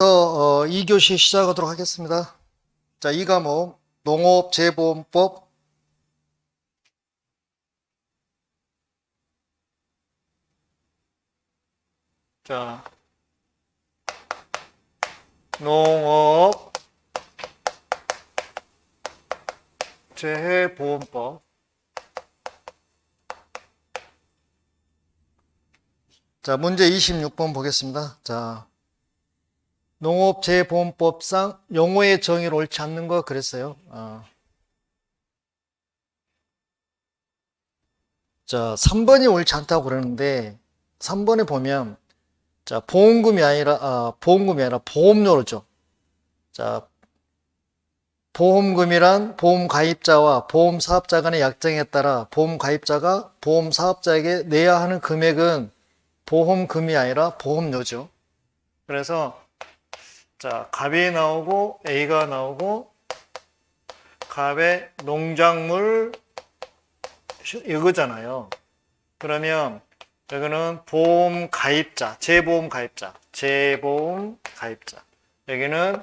2교시 시작하도록 하겠습니다. 자, 이 과목 농업재보험법 자, 농업재보험법 자, 문제 26번 보겠습니다. 자, 농업재보험법상 용어의 정의를 옳지 않는 거 그랬어요. 자, 3번이 옳지 않다고 그러는데 3번에 보면 자, 보험금이 아니라 보험료로죠. 자, 보험금이란 보험가입자와 보험사업자 간의 약정에 따라 보험가입자가 보험사업자에게 내야 하는 금액은 보험금이 아니라 보험료죠. 그래서 자, 갑이 나오고 A가 나오고 갑의 농작물 이거잖아요. 그러면 여기는 보험가입자, 재보험가입자. 여기는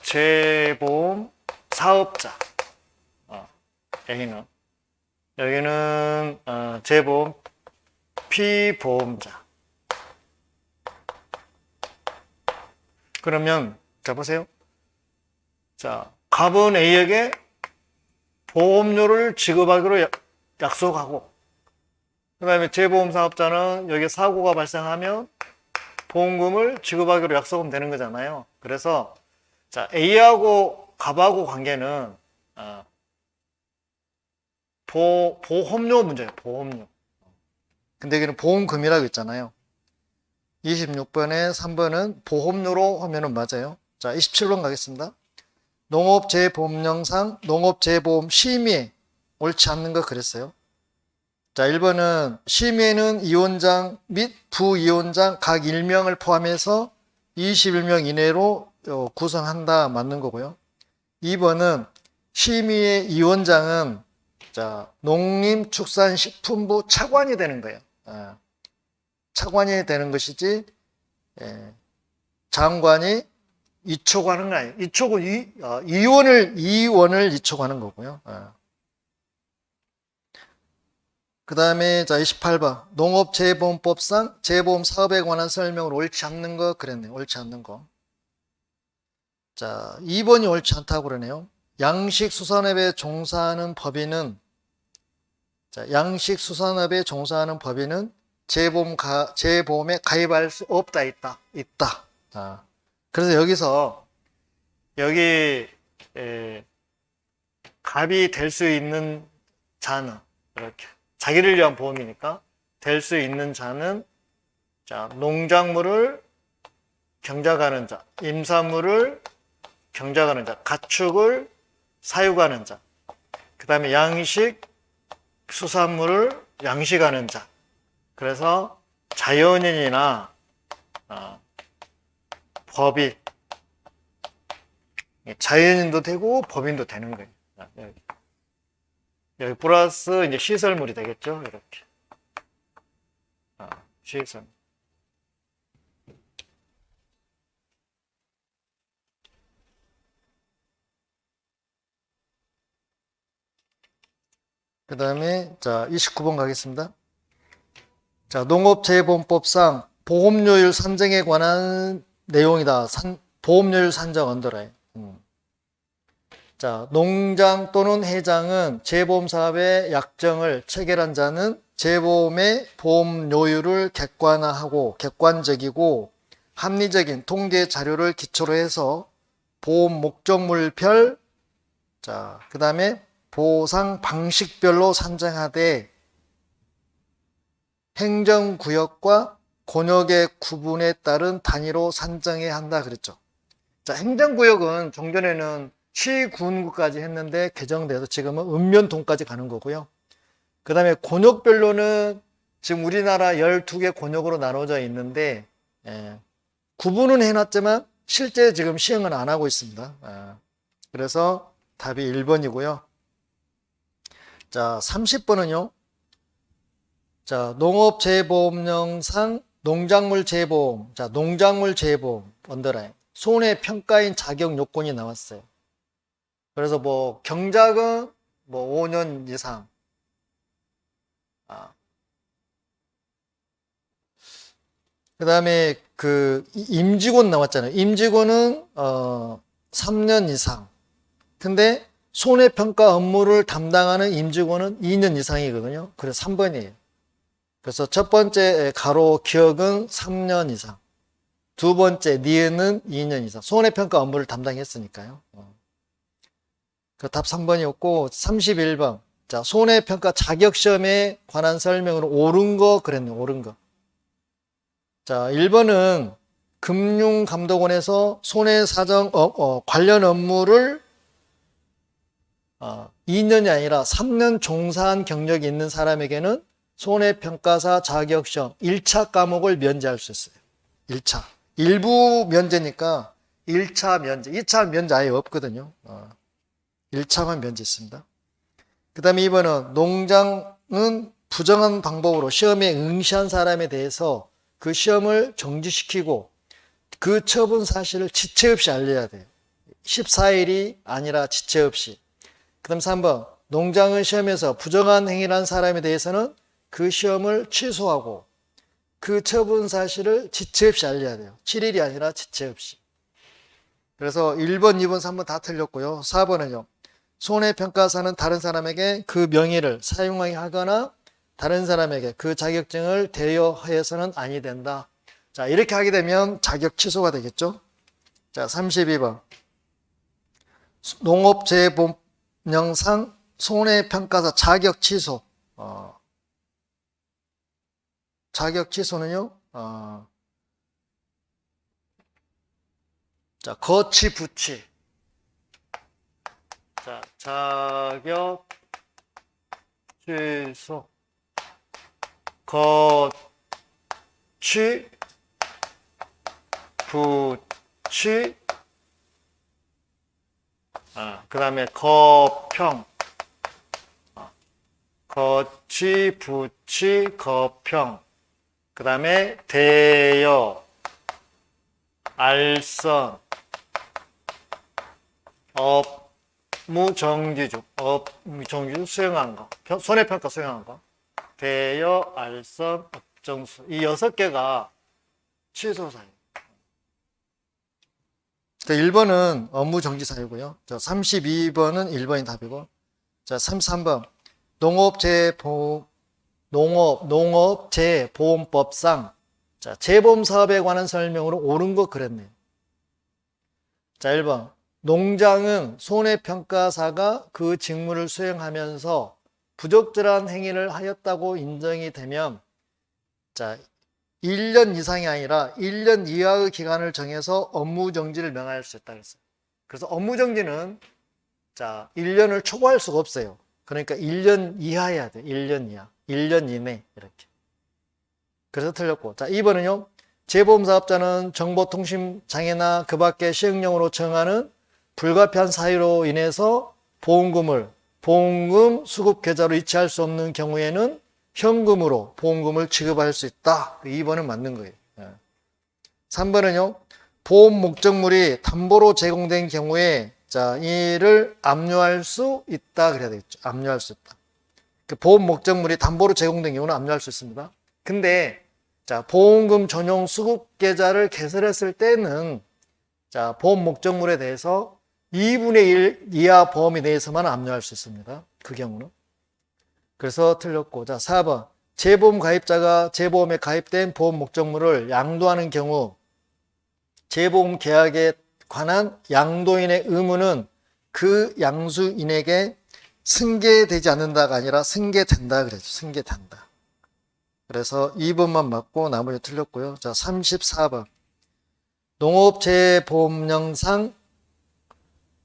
재보험사업자. 여기는 재보험 피보험자. 그러면 자 보세요. 자, 갑은 A에게 보험료를 지급하기로 약속하고, 그 다음에 재보험사업자는 여기 사고가 발생하면 보험금을 지급하기로 약속하면 되는 거잖아요. 그래서 자, A하고 갑하고 관계는 보험료 문제예요. 보험료. 근데 여기는 보험금이라고 있잖아요. 26번에 3번은 보험료로 하면은 맞아요. 자, 27번 가겠습니다. 농업재보험령상 농업재보험 심의에 옳지 않는 거 그랬어요. 자, 1번은 심의에는 위원장 및 부위원장 각 1명을 포함해서 21명 이내로 구성한다 맞는 거고요. 2번은 심의의 위원장은 자, 농림축산식품부 차관이 되는 거예요. 차관이 되는 것이지 장관이 이촉하는 거 아니에요. 이촉은 이원을 이촉하는 거고요. 그 다음에 자 28번 농업재보험법상 재보험 사업에 관한 설명을 옳지 않는 거 그랬네요. 옳지 않는 거. 자 2번이 옳지 않다고 그러네요. 양식수산업에 종사하는 법인은 재보험에 가입할 수 없다, 있다. 그래서 여기서 갑이 될 수 있는 자는 이렇게 자기를 위한 보험이니까 될 수 있는 자는 자, 농작물을 경작하는 자, 임산물을 경작하는 자, 가축을 사육하는 자, 그 다음에 수산물을 양식하는 자. 그래서 자연인이나 법인, 자연인도 되고 법인도 되는 거예요. 여기 플러스 이제 시설물이 되겠죠. 이렇게 시설. 그 다음에 자 29번 가겠습니다. 자, 농업재보험법상 보험료율 산정에 관한 내용이다. 보험료율 산정 언더라인. 자, 농장 또는 회장은 재보험사업의 약정을 체결한 자는 재보험의 보험료율을 객관적이고 합리적인 통계 자료를 기초로 해서 보험 목적물별, 자, 그 다음에 보상 방식별로 산정하되 행정구역과 권역의 구분에 따른 단위로 산정해야 한다 그랬죠. 자, 행정구역은 종전에는 시군구까지 했는데 개정돼서 지금은 읍면동까지 가는 거고요. 그 다음에 권역별로는 지금 우리나라 12개 권역으로 나눠져 있는데 구분은 해놨지만 실제 지금 시행은 안 하고 있습니다. 그래서 답이 1번이고요. 자, 30번은요. 자, 농업재보험령상 농작물 재보험. 자, 농작물 재보험 언더라인. 손해평가인 자격 요건이 나왔어요. 그래서 뭐 경작은 뭐 5년 이상, 그 다음에 그 임직원 나왔잖아요. 임직원은 3년 이상. 근데 손해평가 업무를 담당하는 임직원은 2년 이상이거든요. 그래서 3번이에요. 그래서 첫 번째 가로 기억은 3년 이상. 두 번째 니은은 2년 이상. 손해평가 업무를 담당했으니까요. 그 답 3번이었고 31번. 자, 손해평가 자격시험에 관한 설명으로 옳은 거 그랬네요. 옳은 거. 자, 1번은 금융감독원에서 손해사정 관련 업무를 2년이 아니라 3년 종사한 경력이 있는 사람에게는 손해평가사 자격시험 1차 과목을 면제할 수 있어요. 1차. 일부 면제니까 1차 면제, 2차 면제 아예 없거든요. 1차만 면제 있습니다. 그 다음에 2번은 농장은 부정한 방법으로 시험에 응시한 사람에 대해서 그 시험을 정지시키고 그 처분 사실을 지체 없이 알려야 돼요. 14일이 아니라 지체 없이. 그 다음 3번 농장은 시험에서 부정한 행위를 한 사람에 대해서는 그 시험을 취소하고 그 처분 사실을 지체 없이 알려야 돼요. 7일이 아니라 지체 없이. 그래서 1번, 2번, 3번 다 틀렸고요. 4번은요. 손해평가사는 다른 사람에게 그 명의를 사용하게 하거나 다른 사람에게 그 자격증을 대여해서는 아니 된다. 자, 이렇게 하게 되면 자격 취소가 되겠죠. 자, 32번. 농업재보령상 손해평가사 자격 취소. 자격 취소는요. 자, 거치 부치. 자, 자격 취소. 거치 부치. 그 다음에 거평. 거치 부치 거평. 그 다음에 대여 알선 업무정지주 수행한 거, 손해평가 수행한 거, 대여 알선 업정수, 이 6개가 취소사유. 1번은 업무정지 사유고요. 32번은 1번이 답이고, 자, 33번 농업재보험법상 자, 재보험 사업에 관한 설명으로 옳은 거 그랬네요. 자, 1번. 농장은 손해평가사가 그 직무를 수행하면서 부적절한 행위를 하였다고 인정이 되면 자, 1년 이상이 아니라 1년 이하의 기간을 정해서 업무정지를 명할 수 있다 그랬어요. 그래서 업무정지는 자, 1년을 초과할 수가 없어요. 그러니까 1년 이하 해야 돼. 1년 이하. 1년 이내 이렇게. 그래서 틀렸고. 자, 2번은요. 재보험사업자는 정보통신장애나 그 밖의 시행령으로 정하는 불가피한 사유로 인해서 보험금 수급 계좌로 이체할 수 없는 경우에는 현금으로 보험금을 지급할 수 있다. 2번은 맞는 거예요. 3번은요. 보험 목적물이 담보로 제공된 경우에 자, 이를 압류할 수 있다 그래야 되겠죠. 압류할 수 있다. 그 보험 목적물이 담보로 제공된 경우는 압류할 수 있습니다. 근데 자, 보험금 전용 수급 계좌를 개설했을 때는 자, 보험 목적물에 대해서 2분의 1 이하 보험에 대해서만 압류할 수 있습니다. 그 경우는. 그래서 틀렸고. 자, 4번. 재보험 가입자가 재보험에 가입된 보험 목적물을 양도하는 경우 재보험 계약에 관한 양도인의 의무는 그 양수인에게 승계되지 않는다가 아니라 승계된다 그랬죠. 승계된다. 그래서 2번만 맞고 나머지 틀렸고요. 자, 34번. 농업재보험령상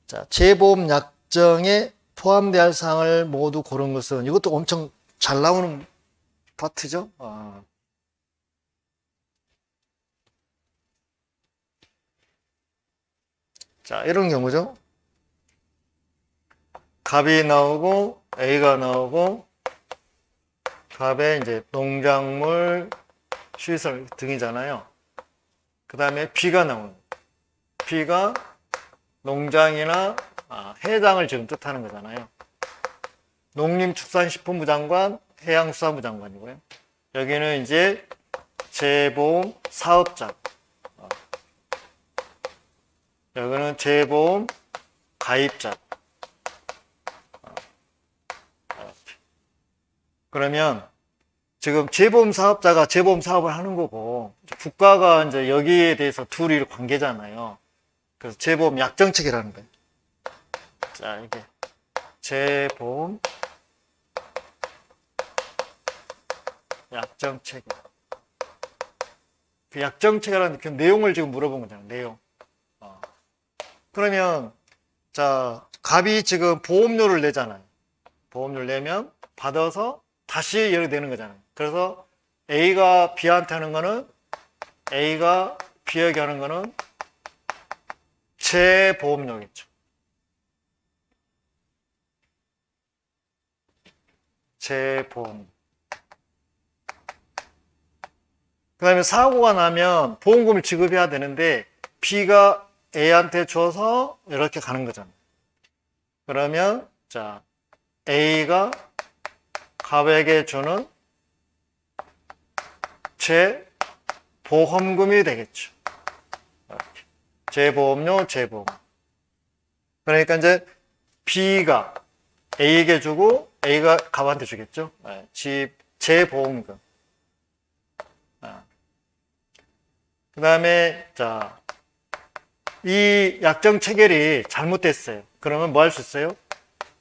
자, 재보험 약정에 포함되어야 할 사항을 모두 고른 것은 이것도 엄청 잘 나오는 파트죠. 자, 이런 경우죠. 갑이 나오고 A가 나오고 갑에 이제 농작물, 시설 등이잖아요. 그 다음에 B가 나오는 B가 농장이나 해당을 지금 뜻하는 거잖아요. 농림축산식품부 장관, 해양수산부 장관이고요. 여기는 이제 재보험 사업자. 여기는 재보험 가입자. 그러면 지금 재보험 사업자가 재보험 사업을 하는 거고 국가가 이제 여기에 대해서 둘이 관계잖아요. 그래서 재보험 약정책이라는 거예요. 자, 이게 재보험 약정책. 그 약정책이라는 그 내용을 지금 물어본 거잖아요. 내용. 그러면 자, 갑이 지금 보험료를 내잖아요. 보험료를 내면 받아서 다시 이렇게 내는 거잖아요. 그래서 A가 B한테 하는 거는 A가 B에게 하는 거는 재보험료겠죠. 재보험. 그 다음에 사고가 나면 보험금을 지급해야 되는데 B가 A한테 줘서 이렇게 가는 거잖아요. 그러면 자, A가 갑에게 주는 재보험금이 되겠죠. 이렇게. 재보험료, 재보험. 그러니까 이제 B가 A에게 주고 A가 갑한테 주겠죠. 재보험금. 그 다음에 자, 이 약정 체결이 잘못됐어요. 그러면 뭐 할 수 있어요?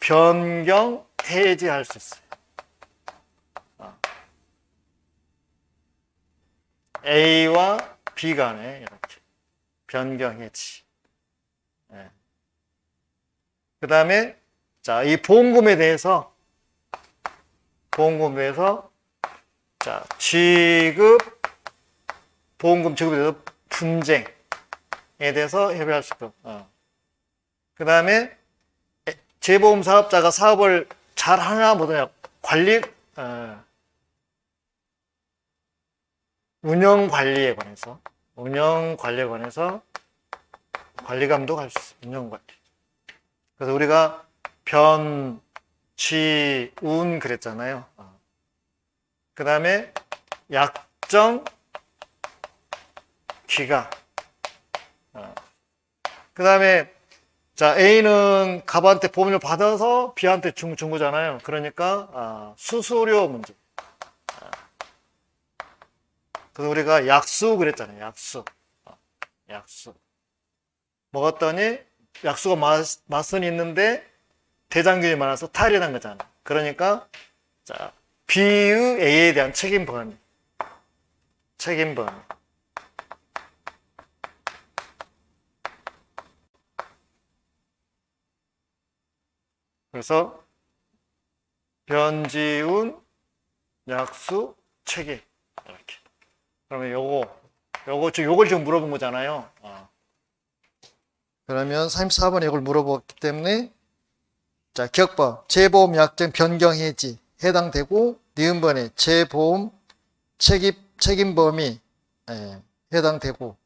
변경 해지할 수 있어요. A와 B 간에 이렇게 변경 해지. 네. 그 다음에 자, 이 보험금에 대해서 자, 보험금 지급에 대해서 분쟁에 대해서 협의할 수 있고. 그 다음에 재보험 사업자가 사업을 잘 하나 못하냐 운영 관리에 관해서 관리 감독할 수 있어요. 운영 관리. 그래서 우리가 변, 지, 운 그랬잖아요. 그 다음에 약정 기간. 그 다음에 자, A는 갑한테 보험료를 받아서 B한테 준 거잖아요. 그러니까 수수료 문제. 그래서 우리가 약수 그랬잖아요. 약수. 먹었더니 약수가 맛은 있는데 대장균이 많아서 탈이 난 거잖아요. 그러니까 자, B의 A에 대한 책임 범위. 그래서 변지운, 약수, 책임 이렇게. 그러면 요걸 지금 물어본 거잖아요. 그러면 34번에 이걸 물어봤기 때문에 자, 기억법 재보험 약정 변경 해지 해당되고 니은번에 재보험 책임 범위 해당되고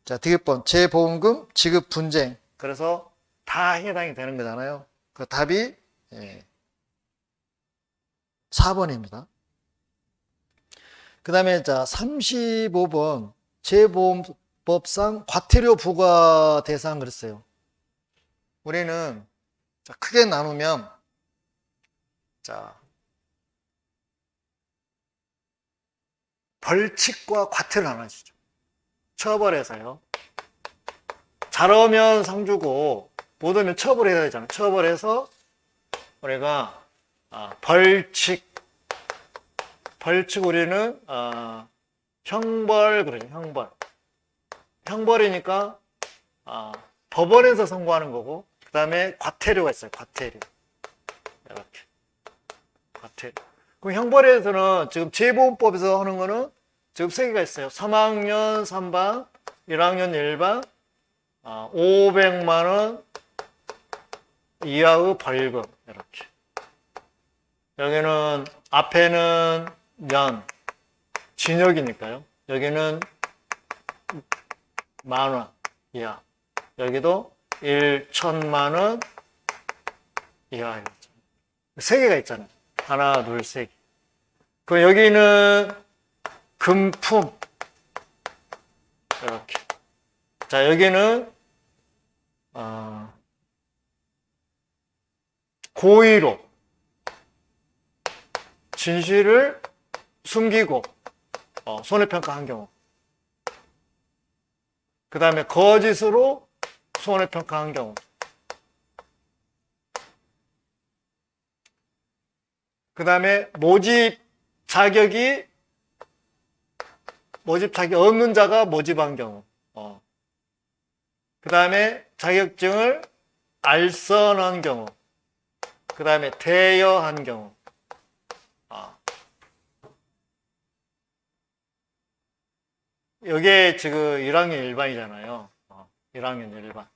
자, 디귿번 재보험금 지급 분쟁. 그래서 다 해당이 되는 거잖아요. 그 답이 4번입니다. 그 다음에 자, 35번 재보험법상 과태료 부과 대상 그랬어요. 우리는 자, 크게 나누면 자, 벌칙과 과태료 나눠지죠. 처벌해서요. 잘하면 상 주고 못하면 처벌해야 되잖아요. 처벌해서 우리가 벌칙 우리는 형벌 그러죠. 형벌이니까 법원에서 선고하는 거고 그 다음에 과태료가 있어요. 과태료 이렇게 과태료. 그럼 형벌에서는 지금 재보험법에서 하는 거는 지금 3개가 있어요. 3학년 3반, 1학년 1반 500만 원 이하의 벌금 이렇게. 여기는 앞에는 년 징역이니까요. 여기는 10,000원 이하. 여기도 1천만 원 이하. 세 개가 있잖아요. 하나, 둘, 세 개. 그럼 여기는 금품. 이렇게. 자, 여기는, 고의로 진실을 숨기고, 손해평가한 경우. 그 다음에 거짓으로 손해평가한 경우. 그 다음에 모집 자격이 없는 자가 모집한 경우. 그 다음에 자격증을 알선한 경우. 그 다음에 대여한 경우. 이게 지금 1학년 일반이잖아요. 1학년 일반.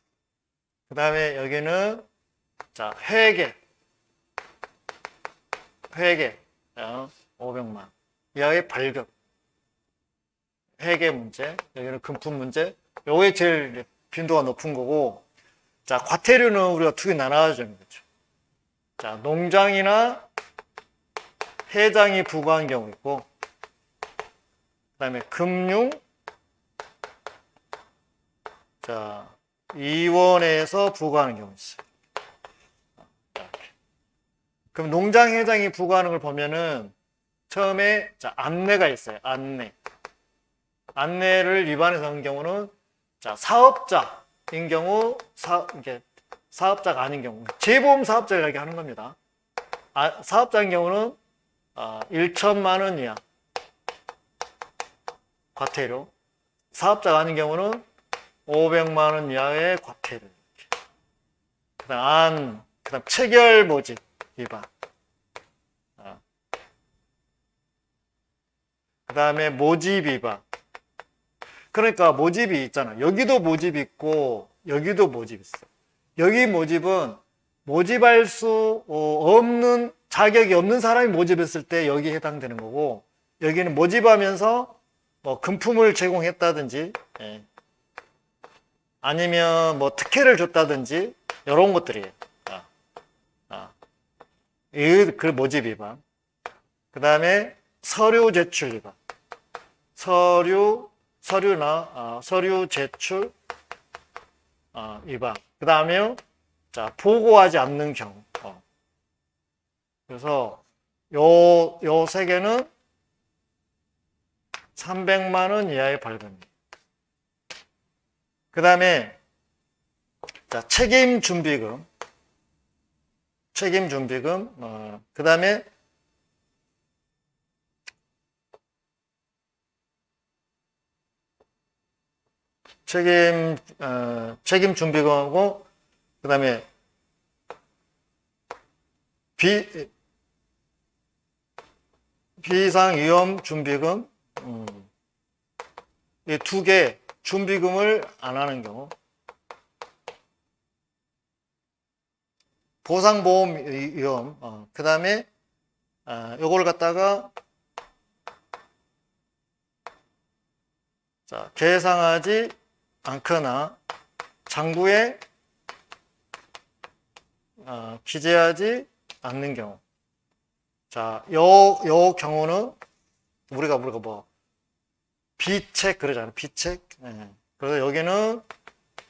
그 다음에 여기는, 자, 회계. 500만. 이하의 발급. 회계 문제. 여기는 금품 문제. 요게 제일 빈도가 높은 거고. 자, 과태료는 우리가 두 개 나눠주는 거죠. 자, 농장이나 회장이 부과한 경우 있고, 그 다음에 금융, 자, 위원회에서 부과하는 경우 있어요. 그럼 농장 회장이 부과하는 걸 보면은 처음에, 자, 안내가 있어요. 안내를 위반해서 한 경우는, 자, 사업자인 경우, 이게 사업자가 아닌 경우, 재보험 사업자를 이야기하는 겁니다. 사업자인 경우는 1천만 원 이하 과태료, 사업자가 아닌 경우는 500만 원 이하의 과태료. 그다음 체결 모집 위반. 그 다음에 모집 위반. 그러니까 모집이 있잖아. 여기도 모집 있고 여기도 모집 있어. 여기 모집은 모집할 수 없는, 자격이 없는 사람이 모집했을 때 여기에 해당되는 거고, 여기는 모집하면서 뭐 금품을 제공했다든지, 아니면 뭐 특혜를 줬다든지 이런 것들이에요. 그 모집 위반. 그 다음에 서류 제출 위반. 서류 제출 위반. 그 다음에, 자, 보고하지 않는 경우. 그래서 요 세 개는 300만 원 이하의 벌금입니다. 그 다음에, 자, 책임 준비금. 그 다음에 책임 준비금하고, 그 다음에 비상위험 준비금, 이 두 개 준비금을 안 하는 경우. 보상보험 위험, 그 다음에 요걸 갖다가, 자, 계상하지 않거나 장부에 기재하지 않는 경우. 자, 요 경우는 우리가 뭐 비책 그러잖아요. 비책. 그래서 여기는,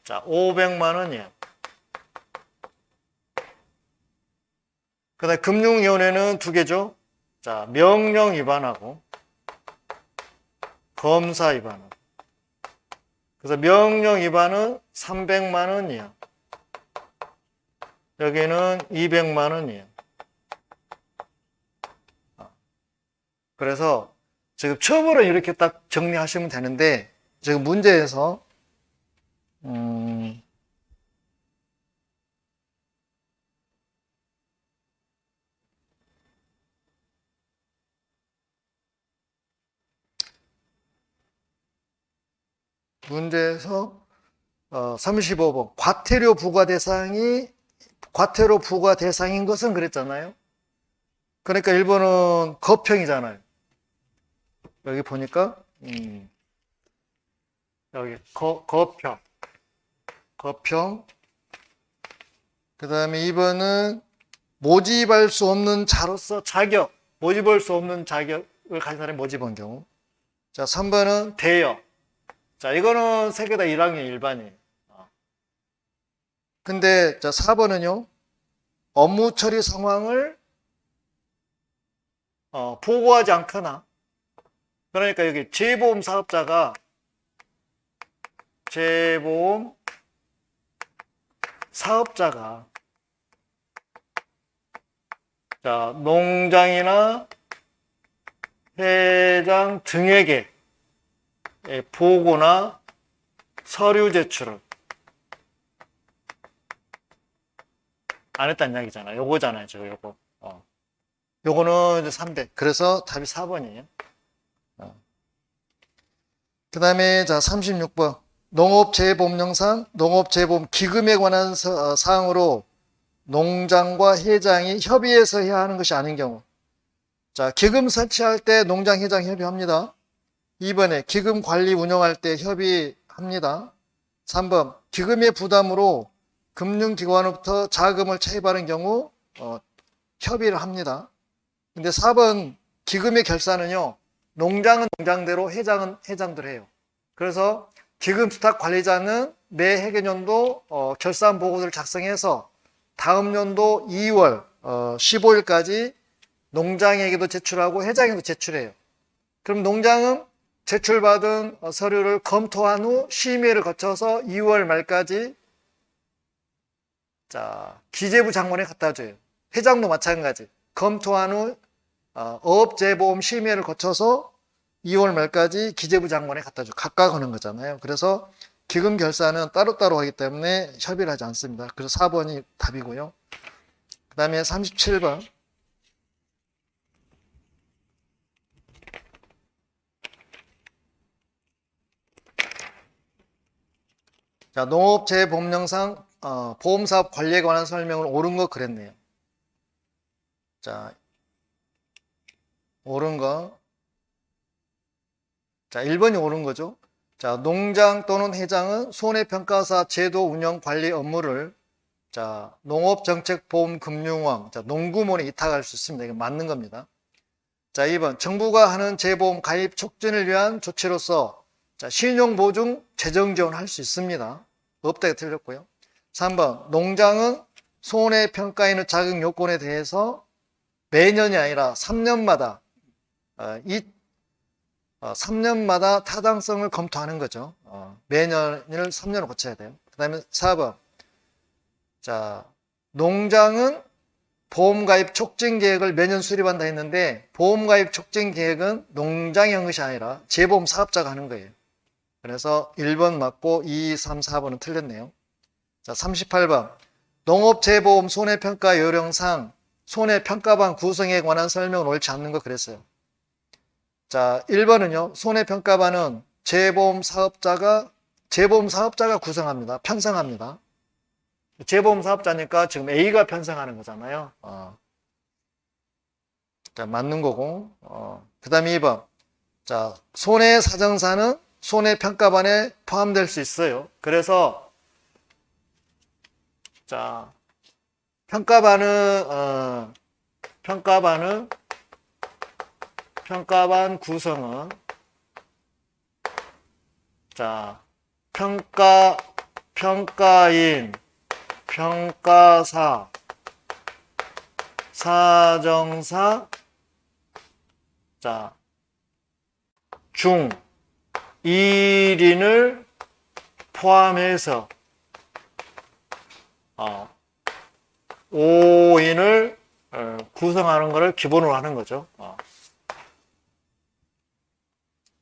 자, 500만 원 이하. 그 다음에 금융위원회는 두 개죠. 자, 명령 위반하고 검사 위반하고. 그래서 명령 위반은 300만 원 이하. 여기는 200만 원 이하. 그래서 지금 처음으로 이렇게 딱 정리하시면 되는데, 지금 문제에서 문제에서 35번 과태료 부과 대상인 것은 그랬잖아요. 그러니까 1번은 거평이잖아요. 여기 보니까 여기 거평. 거평. 그 다음에 2번은 모집할 수 없는 자로서 자격, 모집할 수 없는 자격을 가진 사람이 모집한 경우. 자, 3번은 대여. 자, 이거는 세 개 다 1학년 일반이에요. 근데 자, 4번은요. 업무 처리 상황을 보고하지 않거나, 그러니까 여기 재보험 사업자가 재보험 사업자가 자, 농장이나 회장 등에게 보고나 서류 제출을 안 했다는 이야기잖아요. 요거잖아요, 요거. 요거는 이제 300. 그래서 답이 4번이에요. 그 다음에 자, 36번. 농업재보험령상 농업재보험 기금에 관한 사항으로 농장과 회장이 협의해서 해야 하는 것이 아닌 경우. 자, 기금 설치할 때 농장, 회장 협의합니다. 2번에 기금 관리 운영할 때 협의합니다. 3번 기금의 부담으로 금융기관으로부터 자금을 차입하는 경우 협의를 합니다. 근데 4번 기금의 결산은요. 농장은 농장대로 회장은 회장대로 해요. 그래서 기금 수탁 관리자는 매 회계연도 결산 보고서를 작성해서 다음 연도 2월 15일까지 농장에게도 제출하고 회장에게도 제출해요. 그럼 농장은 제출받은 서류를 검토한 후 심의를 거쳐서 2월 말까지 자, 기재부 장관에 갖다 줘요. 회장도 마찬가지. 검토한 후 어업재보험 심의를 거쳐서 2월 말까지 기재부 장관에 갖다 줘. 각각 하는 거잖아요. 그래서 기금 결산은 따로따로 하기 때문에 협의를 하지 않습니다. 그래서 4번이 답이고요. 그 다음에 37번. 자, 농업재보험령상 보험사업 관리에 관한 설명을 옳은 거 그랬네요. 자, 옳은 거. 자, 1번이 옳은 거죠. 자, 농장 또는 회장은 손해평가사 제도 운영 관리 업무를 자, 농업정책보험금융원, 자, 농구몬에 이탁할 수 있습니다. 이거 맞는 겁니다. 자, 2번 정부가 하는 재보험 가입 촉진을 위한 조치로서 자, 신용보증 재정 지원할 수 있습니다. 없다가 틀렸고요. 3번 농장은 손해평가인의 자격 요건에 대해서 매년이 아니라 3년마다 3년마다 타당성을 검토하는 거죠. 매년을 3년을 거쳐야 돼요. 그 다음에 4번. 자, 농장은 보험가입 촉진 계획을 매년 수립한다 했는데 보험가입 촉진 계획은 농장이 한 것이 아니라 재보험 사업자가 하는 거예요. 그래서 1번 맞고 2, 3, 4번은 틀렸네요. 자, 38번. 농업재보험 손해평가 요령상 손해평가반 구성에 관한 설명은 옳지 않는 거 그랬어요. 자, 1번은요. 손해평가반은 재보험 사업자가 구성합니다. 편성합니다. 재보험 사업자니까 지금 A가 편성하는 거잖아요. 자, 맞는 거고. 그 다음에 2번. 자, 손해사정사는 손해평가반에 포함될 수 있어요. 그래서 자, 평가반 구성은 자, 평가인, 평가사, 사정사, 자, 중 1인을 포함해서 5인을 구성하는 것을 기본으로 하는 거죠.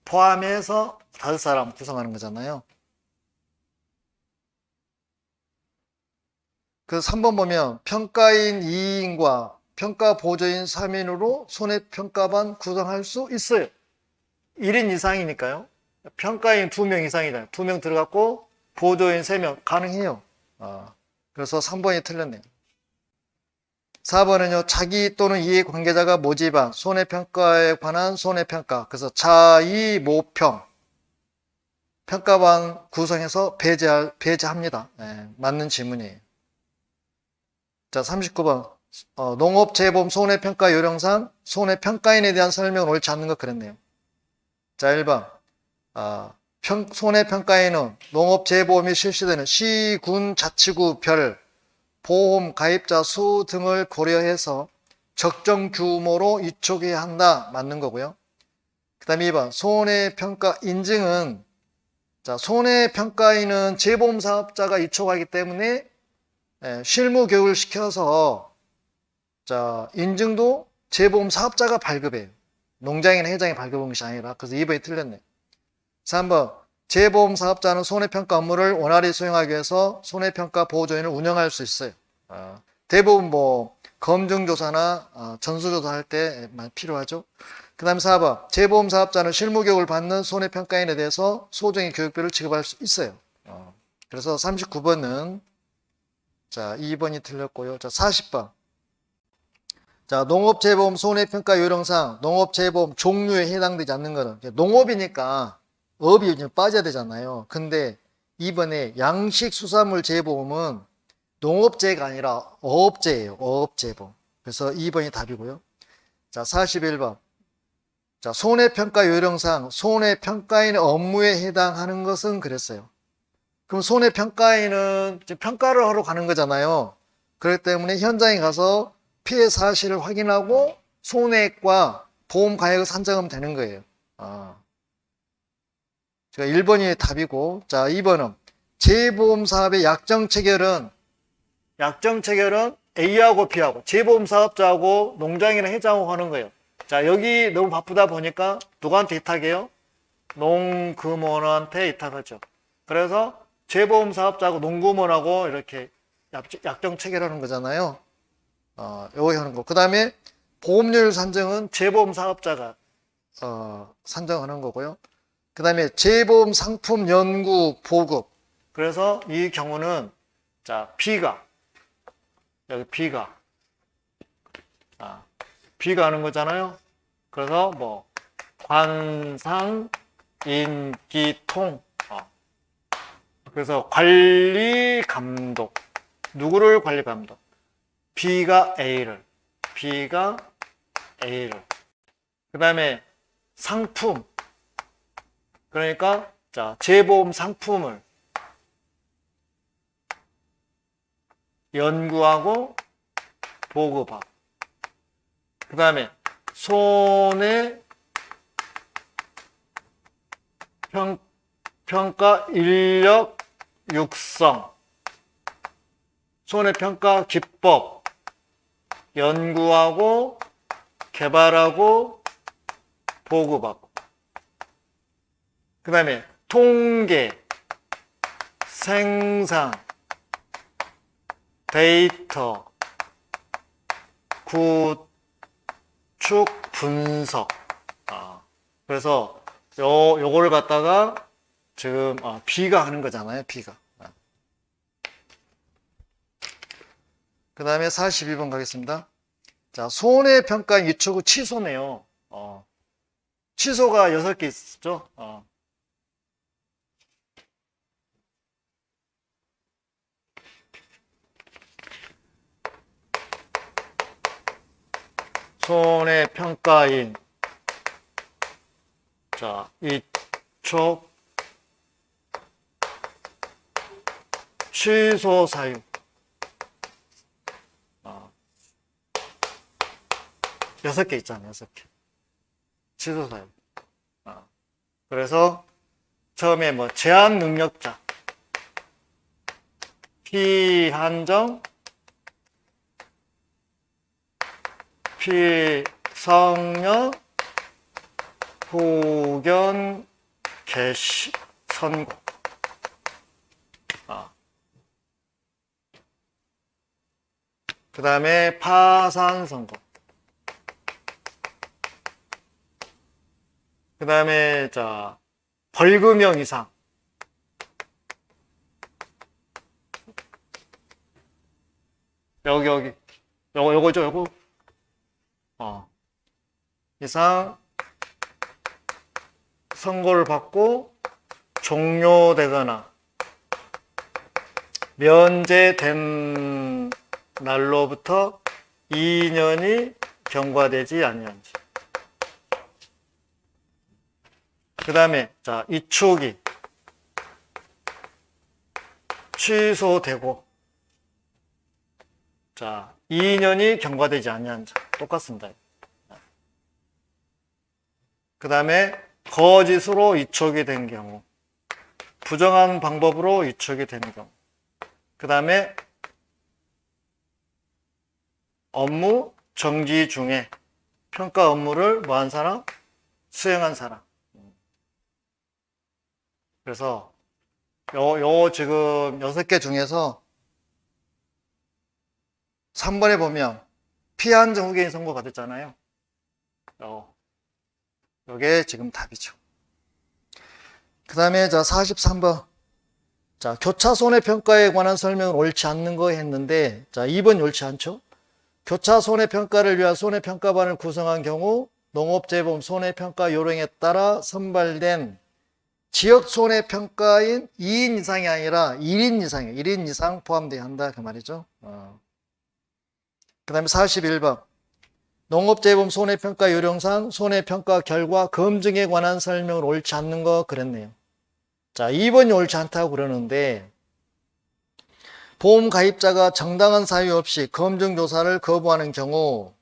포함해서 5사람 구성하는 거잖아요. 그 3번 보면 평가인 2인과 평가보조인 3인으로 손해평가반 구성할 수 있어요. 1인 이상이니까요. 평가인 2명 이상이잖아요. 2명 들어갔고 보조인 3명 가능해요. 그래서 3번이 틀렸네요. 4번은요. 자기 또는 이해관계자가 모집한 손해평가에 관한 손해평가. 그래서 자의모평. 평가반 구성해서 배제합니다. 예, 맞는 질문이에요. 자, 39번. 농업재보험 손해평가 요령상 손해평가인에 대한 설명은 옳지 않는 것 그랬네요. 자, 1번. 손해평가인은 농업재보험이 실시되는 시, 군, 자치구 별 보험 가입자 수 등을 고려해서 적정 규모로 위촉해야 한다. 맞는 거고요. 그 다음에 2번. 손해평가 인증은 자, 손해평가인은 재보험 사업자가 위촉하기 때문에 실무 교육을 시켜서 자, 인증도 재보험 사업자가 발급해요. 농장이나 회장이 발급한 것이 아니라. 그래서 2번이 틀렸네. 3번. 재보험 사업자는 손해평가 업무를 원활히 수행하기 위해서 손해평가 보호조인을 운영할 수 있어요. 대부분 뭐 검증조사나 전수조사 할 때 많이 필요하죠. 그 다음에 4번. 재보험 사업자는 실무교육을 받는 손해평가인에 대해서 소정의 교육비를 지급할 수 있어요. 그래서 39번은 자 2번이 틀렸고요. 자 40번. 자 농업재보험 손해평가 요령상 농업재보험 종류에 해당되지 않는 거는 농업이니까 업이 빠져야 되잖아요. 근데 이번에 양식수산물 재보험은 농업재가 아니라 어업재예요. 어업재보험. 그래서 2번이 답이고요. 자 41번. 자, 손해평가 요령상 손해평가인의 업무에 해당하는 것은 그랬어요. 그럼 손해평가인은 평가를 하러 가는 거잖아요. 그렇기 때문에 현장에 가서 피해 사실을 확인하고 손해액과 보험 가액을 산정하면 되는 거예요. 제가 1번이 답이고, 자, 2번은 재보험 사업의 약정 체결은 A하고 B하고 재보험 사업자하고 농장이나 회장하고 하는 거예요. 자, 여기 너무 바쁘다 보니까 누구한테 위탁해요? 농금원한테 위탁하죠. 그래서 재보험 사업자하고 농금원하고 이렇게 약정 체결하는 거잖아요. 요거 하는 거. 그 다음에 보험료율 산정은 재보험 사업자가 산정하는 거고요. 그 다음에 재보험 상품 연구 보급. 그래서 이 경우는 자 B가 여기 B가 B가 하는 거잖아요. 그래서 뭐 관상, 인기, 통. 그래서 관리 감독. 누구를 관리 감독? B가 A를. 그 다음에 상품. 그러니까 자 재보험 상품을 연구하고 보급하고. 그 다음에 손해평가 인력 육성, 손해평가 기법 연구하고 개발하고 보급하고. 그 다음에 통계, 생산, 데이터, 구축, 분석. 그래서 요거를 갖다가 지금 B가 하는 거잖아요. B가. 그 다음에 42번 가겠습니다. 자, 손해평가 위촉 후 취소네요. 취소가 6개 있죠. 손해평가인 자 위촉 취소 사유 6개 있잖아요. 6개 취소 사유. 그래서 처음에 뭐 제한 능력자 피한정 피성령 후견 개시 선고. 그 다음에 파산 선고. 그 다음에 자 벌금형 이상. 여기 요거죠. 요거 이상 선고를 받고 종료되거나 면제된 날로부터 2년이 경과되지 아니한지. 그 다음에 자 이축이 취소되고 자 2년이 경과되지 아니한 자 똑같습니다. 그 다음에 거짓으로 이축이 된 경우, 부정한 방법으로 이축이 된 경우, 그 다음에 업무 정지 중에 평가 업무를 뭐한 사람? 수행한 사람. 그래서 요 지금 6개 중에서 3번에 보면 피한정 후견인 선고가 됐잖아요. 요게 지금 답이죠. 그 다음에 자 43번. 자 교차 손해평가에 관한 설명은 옳지 않는 거 했는데 자 2번 옳지 않죠? 교차 손해평가를 위한 손해평가반을 구성한 경우 농업재보험 손해평가 요령에 따라 선발된 지역 손해평가인 2인 이상이 아니라 1인 이상이에요. 1인 이상 포함되어야 한다 그 말이죠. 그 다음에 41번. 농업재보험 손해평가 요령상 손해평가 결과 검증에 관한 설명을 옳지 않는 거 그랬네요. 자 2번이 옳지 않다고 그러는데 보험 가입자가 정당한 사유 없이 검증조사를 거부하는 경우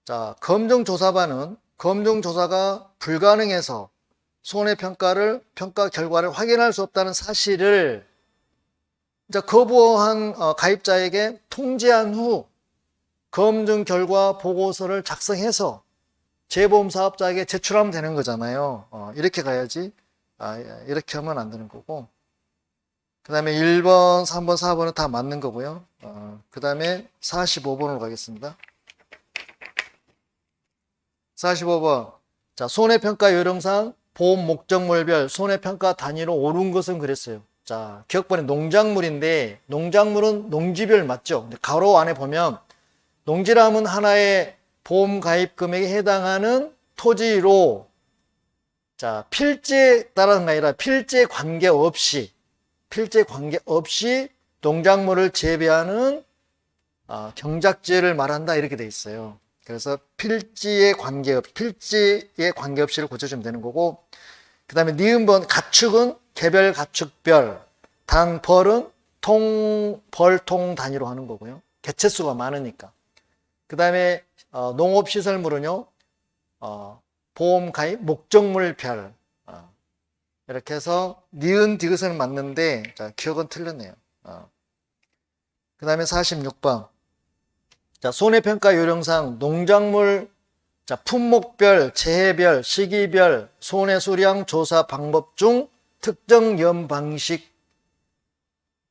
자 검증조사반은 검증조사가 불가능해서 손해평가를 평가 결과를 확인할 수 없다는 사실을 이제 거부한 가입자에게 통지한 후 검증 결과 보고서를 작성해서 재보험 사업자에게 제출하면 되는 거잖아요. 이렇게 가야지. 이렇게 하면 안 되는 거고. 그 다음에 1번, 3번, 4번은 다 맞는 거고요. 그 다음에 45번으로 가겠습니다. 45번. 자, 손해평가 요령상 보험 목적물별 손해평가 단위로 옳은 것은 그랬어요. 자, 기억번에 농작물인데, 농작물은 농지별 맞죠? 근데 가로 안에 보면, 농지라면 하나의 보험 가입 금액에 해당하는 토지로, 자, 필지에 따라서가 아니라 필지에 관계없이 농작물을 재배하는 경작지를 말한다 이렇게 돼 있어요. 그래서 필지에 관계없이를 고쳐주면 되는 거고, 그 다음에 니은번 가축은 개별 가축별, 단 벌은 벌통 단위로 하는 거고요. 개체수가 많으니까. 그 다음에 농업시설물은요, 보험 가입 목적물별, 이렇게 해서 니은 디귿은 맞는데 자, 기억은 틀렸네요. 그 다음에 46번. 자, 손해평가 요령상 농작물 자, 품목별, 재해별, 시기별 손해수량 조사 방법 중 특정 연 방식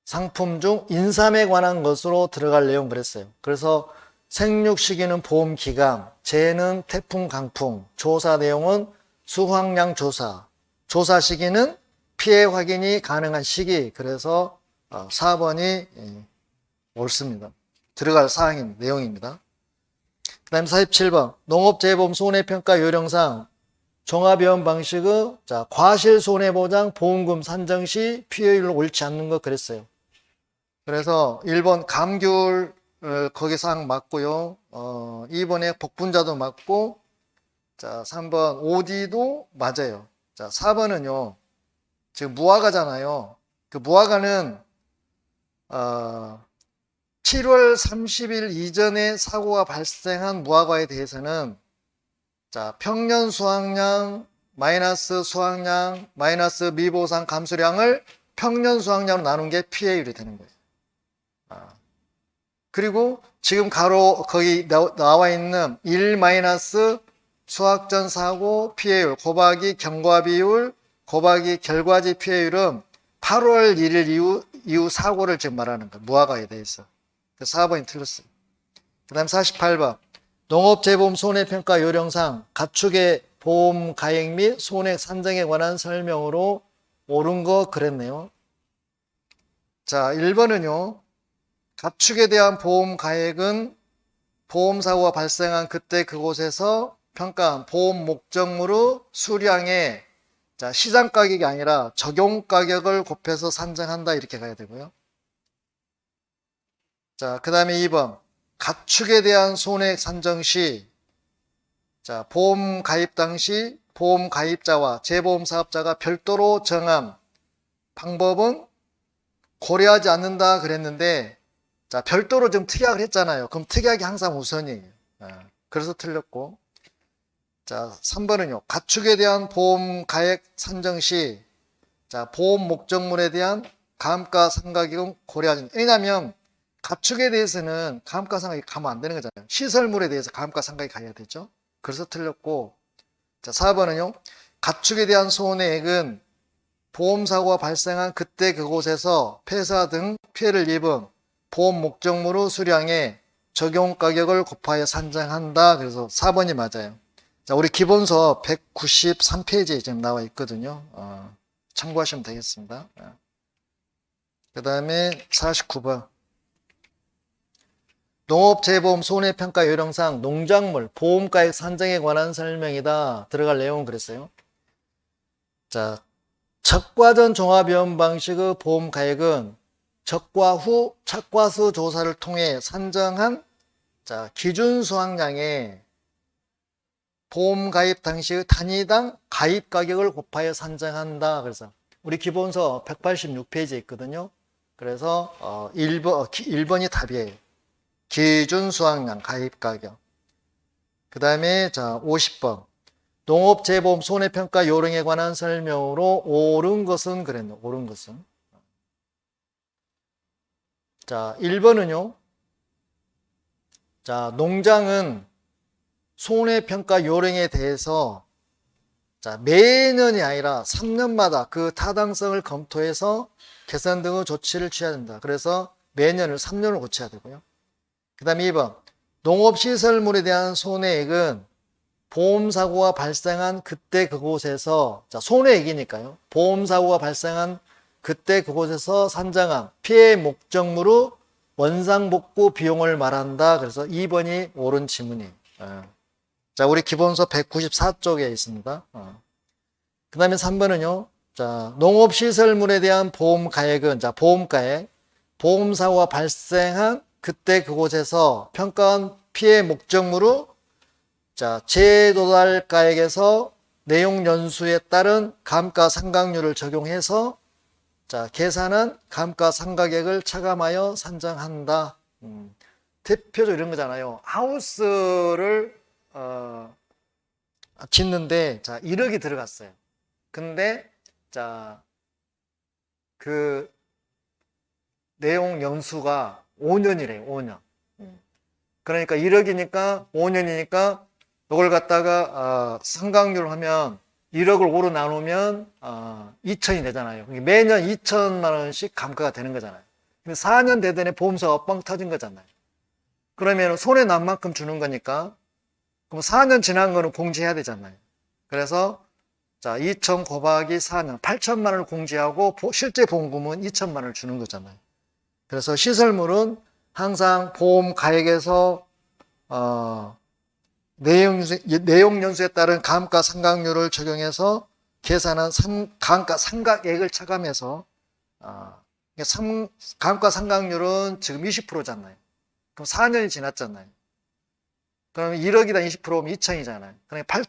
상품 중 인삼에 관한 것으로 들어갈 내용 그랬어요. 그래서 생육 시기는 보험 기간, 재해는 태풍, 강풍, 조사 내용은 수확량 조사, 조사 시기는 피해 확인이 가능한 시기. 그래서 4번이 옳습니다. 들어갈 사항입니다. 내용입니다. 그 다음에 47번. 농업재보험 손해평가 요령상 종합위험 방식의 자, 과실손해보장 보험금 산정 시 피해율로 옳지 않는 거 그랬어요. 그래서 1번 감귤 거기 사항 맞고요. 2번에 복분자도 맞고, 자, 3번 OD도 맞아요. 자, 4번은요. 지금 무화과잖아요. 그 무화과는 7월 30일 이전에 사고가 발생한 무화과에 대해서는 자, 평년 수확량 마이너스 수확량 마이너스 미보상 감수량을 평년 수확량으로 나눈 게 피해율이 되는 거예요. 그리고 지금 가로 거기 나와 있는 1 마이너스 수확 전 사고 피해율 곱하기 경과 비율 곱하기 결과지 피해율은 8월 1일 이후 사고를 지금 말하는 거예요. 무화과에 대해서. 그래서 4번이 틀렸어요. 그 다음 48번. 농업재보험 손해평가 요령상 가축의 보험 가액 및 손해 산정에 관한 설명으로 옳은 거 그랬네요. 자, 1번은요. 가축에 대한 보험 가액은 보험사고가 발생한 그때 그곳에서 평가한 보험 목적물의 수량에 자, 시장 가격이 아니라 적용 가격을 곱해서 산정한다 이렇게 가야 되고요. 자, 그 다음에 2번 가축에 대한 손해액 산정 시 자, 보험 가입 당시 보험 가입자와 재보험 사업자가 별도로 정한 방법은 고려하지 않는다 그랬는데 자, 별도로 좀 특약을 했잖아요. 그럼 특약이 항상 우선이에요. 그래서 틀렸고 자, 3번은요. 가축에 대한 보험 가액 산정 시 자, 보험 목적물에 대한 감가상각액은 고려하지 않는다. 왜냐하면 가축에 대해서는 감가상각이 가면 안 되는 거잖아요. 시설물에 대해서 감가상각이 가야 되죠. 그래서 틀렸고 자, 4번은요. 가축에 대한 손해액은 보험사고가 발생한 그때 그곳에서 폐사 등 피해를 입은 보험 목적물의 수량에 적용 가격을 곱하여 산정한다. 그래서 4번이 맞아요. 자, 우리 기본서 193페이지에 지금 나와 있거든요. 참고하시면 되겠습니다. 그 다음에 49번. 농업재보험 손해평가 요령상 농작물 보험가액 산정에 관한 설명이다. 들어갈 내용은 그랬어요. 자, 적과전 종합위험 방식의 보험가액은 적과 후 착과수 조사를 통해 산정한 자, 기준 수확량의 보험가입 당시의 단위당 가입 가격을 곱하여 산정한다. 그래서 우리 기본서 186페이지에 있거든요. 그래서 1번이 답이에요. 기준 수확량 가입 가격. 그 다음에 자 50번 농업재보험 손해평가 요령에 관한 설명으로 옳은 것은 그랬네. 옳은 것은 자 1번은요. 자 농장은 손해평가 요령에 대해서 자 매년이 아니라 3년마다 그 타당성을 검토해서 개선 등의 조치를 취해야 된다. 그래서 매년을 3년을 고쳐야 되고요. 그 다음에 2번 농업시설물에 대한 손해액은 보험사고가 발생한 그때 그곳에서 자 손해액이니까요. 보험사고가 발생한 그때 그곳에서 산정한 피해 목적물의 원상복구 비용을 말한다. 그래서 2번이 옳은 지문이에요. 자 우리 기본서 194쪽에 있습니다. 그 다음에 3번은요. 자 농업시설물에 대한 보험가액은 자 보험가액 보험사고가 발생한 그때 그곳에서 평가한 피해 목적물의 자 재도달가액에서 내용 연수에 따른 감가상각률을 적용해서 자 계산한 감가상각액을 차감하여 산정한다. 대표적으로 이런 거잖아요. 하우스를 짓는데 자 1억이 들어갔어요. 근데 자 그 내용 연수가 5년이래요. 5년. 그러니까 1억이니까 5년이니까 이걸 갖다가 상각률 하면 1억을 5로 나누면 2천이 되잖아요. 매년 2천만 원씩 감가가 되는 거잖아요. 근데 4년 되더니 보험사가 뻥 터진 거잖아요. 그러면 손해 난 만큼 주는 거니까 그럼 4년 지난 거는 공제해야 되잖아요. 그래서 자 2천 곱하기 4년 8천만 원을 공제하고 실제 보험금은 2천만 원을 주는 거잖아요. 그래서 시설물은 항상 보험 가액에서 내용 연수에 따른 감가상각률을 적용해서 계산한 감가상각액을 차감해서 감가상각률은 지금 20%잖아요. 그럼 4년이 지났잖아요. 그러면 1억이다 20%면 2천이잖아요. 그러니까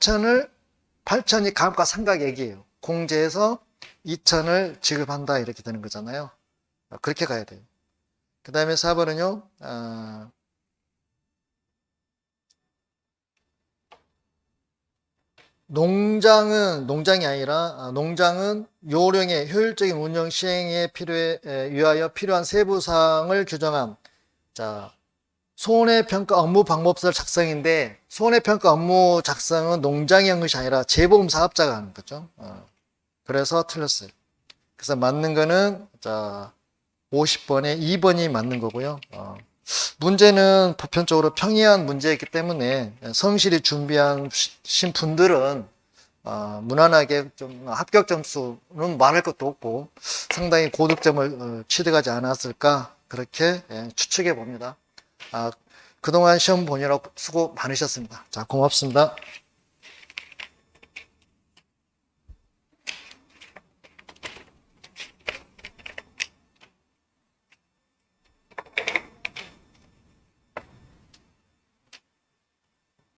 8천이 감가상각액이에요. 공제해서 2천을 지급한다 이렇게 되는 거잖아요. 그렇게 가야 돼요. 그 다음에 4번은요. 농장이 아니라 농장은 요령의 효율적인 운영 시행에 위하여 필요한 세부사항을 규정한 자 손해평가 업무 방법설 작성인데 손해평가 업무 작성은 농장이 한 것이 아니라 재보험 사업자가 하는 거죠. 그래서 틀렸어요. 그래서 맞는 거는 자 50번에 2번이 맞는 거고요. 문제는 보편적으로 평이한 문제이기 때문에 성실히 준비하신 분들은 무난하게 좀 합격 점수는 말할 것도 없고 상당히 고득점을 취득하지 않았을까 그렇게 추측해 봅니다. 그동안 시험 보느라고 수고 많으셨습니다. 자, 고맙습니다.